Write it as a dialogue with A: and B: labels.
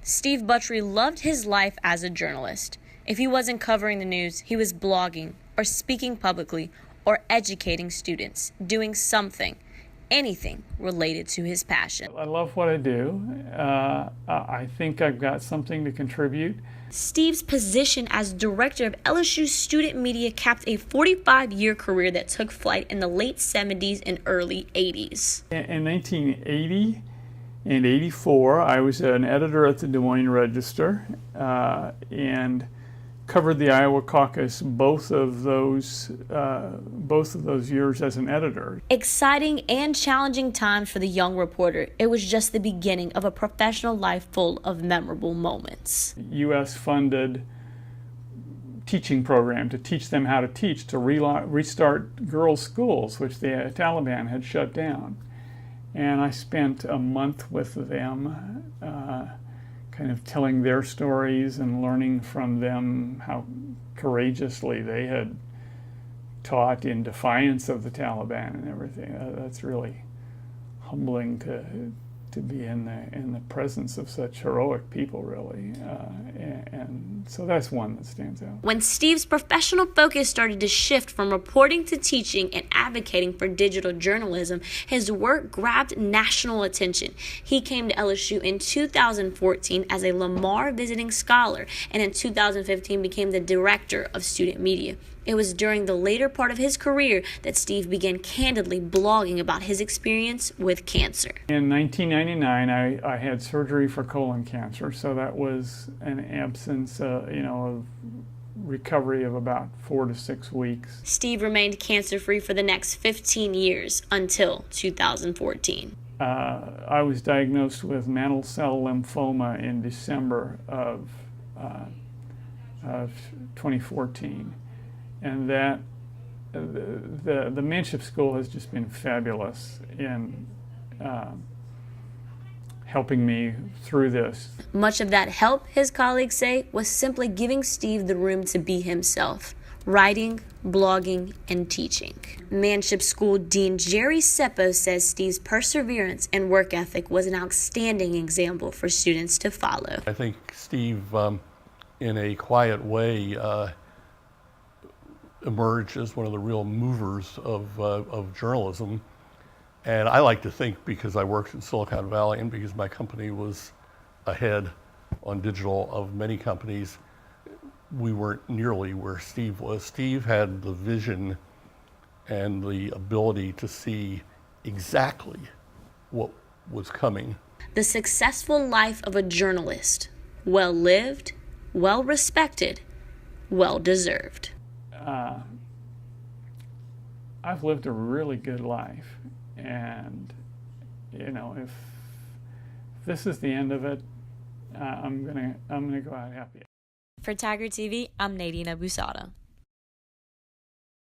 A: Steve Buttry loved his life as a journalist. If he wasn't covering the news, he was blogging or speaking publicly or educating students, doing something, anything related to his passion.
B: I love what I do. I think I've got something to contribute.
A: Steve's position as director of LSU student media capped a 45-year career that took flight in the late 70s and early 80s.
B: In 1980 and 84, I was an editor at the Des Moines Register and covered the Iowa caucus both of those years as an editor.
A: Exciting and challenging times for the young reporter. It was just the beginning of a professional life full of memorable moments.
B: U.S. funded teaching program to teach them how to teach, to restart girls' schools, which the Taliban had shut down. And I spent a month with them kind of telling their stories and learning from them how courageously they had taught in defiance of the Taliban and everything. That's really humbling to be in the presence of such heroic people, really. And so that's one that stands out.
A: When Steve's professional focus started to shift from reporting to teaching and advocating for digital journalism, his work grabbed national attention. He came to LSU in 2014 as a Lamar visiting scholar, and in 2015 became the director of student media. It was during the later part of his career that Steve began candidly blogging about his experience with cancer.
B: In 1999, I had surgery for colon cancer, so that was an absence, of recovery of about 4 to 6 weeks.
A: Steve remained cancer-free for the next 15 years until 2014.
B: I was diagnosed with mantle cell lymphoma in December of 2014. And that the Manship School has just been fabulous in helping me through this.
A: Much of that help, his colleagues say, was simply giving Steve the room to be himself, writing, blogging, and teaching. Manship School Dean Jerry Seppo says Steve's perseverance and work ethic was an outstanding example for students to follow.
C: I think Steve, in a quiet way, emerged as one of the real movers of journalism. And I like to think, because I worked in Silicon Valley and because my company was ahead on digital of many companies, we weren't nearly where Steve was. Steve had the vision and the ability to see exactly what was coming.
A: The successful life of a journalist, well-lived, well-respected, well-deserved.
B: I've lived a really good life, and if this is the end of it, I'm gonna go out happy.
A: For Tiger TV, I'm Nadine Abusada.